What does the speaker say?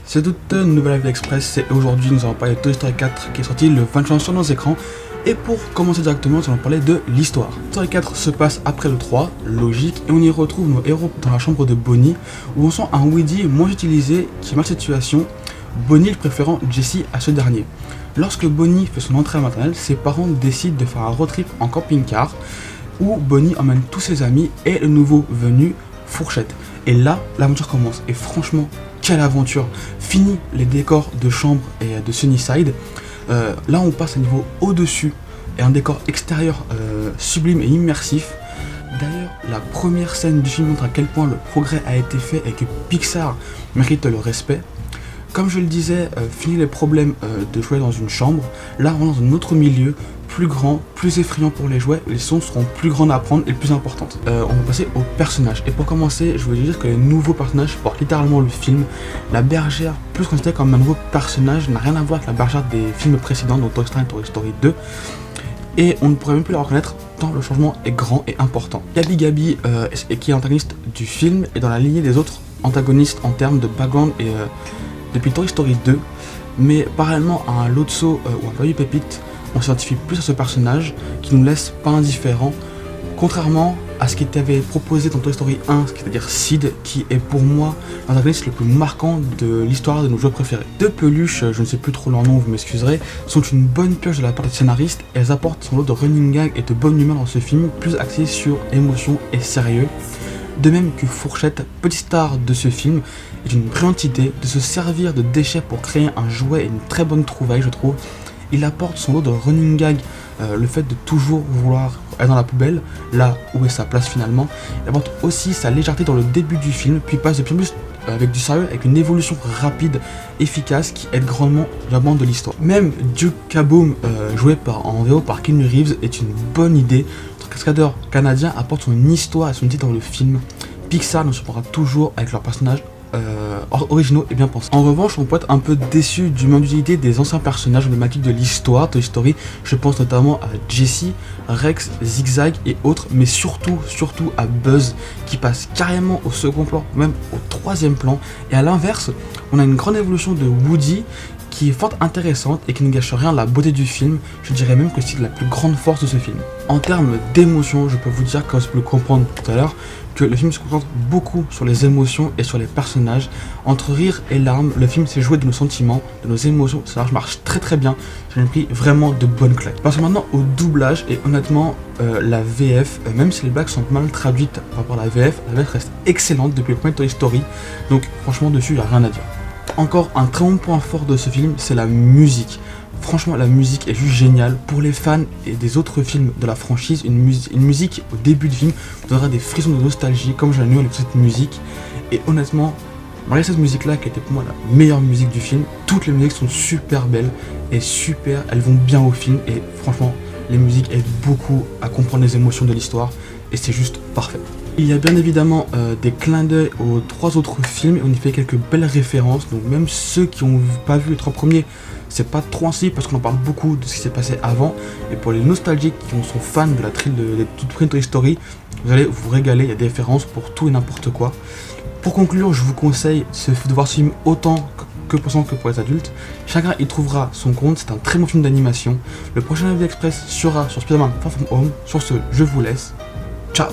C'est toute une nouvelle Avis Express et aujourd'hui nous allons parler de Toy Story 4 qui est sorti le 20 juin sur nos écrans. Et pour commencer directement, nous allons parler de l'histoire. Toy Story 4 se passe après le 3, logique, et on y retrouve nos héros dans la chambre de Bonnie où on sent un Woody moins utilisé qui marche la situation, Bonnie le préférant Jessie à ce dernier. Lorsque Bonnie fait son entrée à la maternelle, ses parents décident de faire un road trip en camping-car où Bonnie emmène tous ses amis et le nouveau venu, Fourchette. Et là, l'aventure commence. Et franchement, quelle aventure! Fini les décors de chambre et de Sunnyside. Là, on passe à un niveau au-dessus et un décor extérieur sublime et immersif. D'ailleurs, la première scène du film montre à quel point le progrès a été fait et que Pixar mérite le respect. Comme je le disais, fini les problèmes de jouer dans une chambre. Là, on est dans un autre milieu, plus grand, plus effrayant pour les jouets. Les sons seront plus grands à apprendre et plus importantes. On va passer aux personnages. Et pour commencer, je voulais dire que les nouveaux personnages portent littéralement le film. La bergère, plus considérée comme un nouveau personnage, n'a rien à voir avec la bergère des films précédents, donc Toy Story et Toy Story 2. Et on ne pourrait même plus la reconnaître tant le changement est grand et important. Gabi, qui est antagoniste du film, est dans la lignée des autres antagonistes en termes de background et depuis Toy Story 2, mais parallèlement à un Lotso ou un Baby Pépite, on s'identifie plus à ce personnage qui nous laisse pas indifférents, contrairement à ce qui était proposé dans Toy Story 1, c'est-à-dire Sid, qui est pour moi l'antagoniste le plus marquant de l'histoire de nos jeux préférés. Deux peluches, je ne sais plus trop leur nom, vous m'excuserez, sont une bonne pioche de la part des scénaristes et elles apportent son lot de running gag et de bonne humeur dans ce film, plus axé sur émotion et sérieux. De même que Fourchette, petite star de ce film, est une brillante idée de se servir de déchets pour créer un jouet et une très bonne trouvaille, je trouve. Il apporte son lot de running gag, le fait de toujours vouloir être dans la poubelle, là où est sa place finalement. Il apporte aussi sa légèreté dans le début du film, puis passe de plus en plus avec du sérieux, avec une évolution rapide, efficace, qui aide grandement la bande de l'histoire. Même Duke Kaboom, joué en VO par Keanu Reeves, est une bonne idée. Notre cascadeur canadien apporte son histoire et son idée dans le film. Pixar nous surprendra toujours avec leurs personnages originaux et bien pensés. En revanche, on peut être un peu déçu du manque d'utilité des anciens personnages emblématiques de l'histoire Toy Story. Je pense notamment à Jessie, Rex, Zigzag et autres, mais surtout à Buzz qui passe carrément au second plan, même au troisième plan. Et à l'inverse, on a une grande évolution de Woody qui est fort intéressante et qui ne gâche rien à la beauté du film. Je dirais même que c'est la plus grande force de ce film. En termes d'émotion, je peux vous dire, comme je peux le comprendre tout à l'heure, que le film se concentre beaucoup sur les émotions et sur les personnages. Entre rire et larmes, le film s'est joué de nos sentiments, de nos émotions. Ça marche très bien. J'ai pris vraiment de bonnes claques. Passons maintenant au doublage et honnêtement, la VF, même si les blagues sont mal traduites par rapport à la VF reste excellente depuis le premier Toy Story. Donc franchement dessus, il n'y a rien à dire. Encore un très bon point fort de ce film, c'est la musique. Franchement, la musique est juste géniale. Pour les fans et des autres films de la franchise, une musique au début du film vous donnera des frissons de nostalgie, comme j'ai eu avec cette musique. Et honnêtement, malgré cette musique-là, qui était pour moi la meilleure musique du film, toutes les musiques sont super belles et super, elles vont bien au film. Et franchement, les musiques aident beaucoup à comprendre les émotions de l'histoire et c'est juste parfait. Il y a bien évidemment des clins d'œil aux trois autres films et on y fait quelques belles références, donc même ceux qui n'ont pas vu les trois premiers, c'est pas trop ainsi parce qu'on en parle beaucoup de ce qui s'est passé avant. Et pour les nostalgiques qui sont fans de la des toutes premières Toy Story, vous allez vous régaler, il y a des références pour tout et n'importe quoi. Pour conclure, je vous conseille de voir ce film autant que pour les adultes. Chacun y trouvera son compte, c'est un très bon film d'animation. Le prochain Avis Express sera sur Spider-Man Far From Home. Sur ce, je vous laisse. Ciao.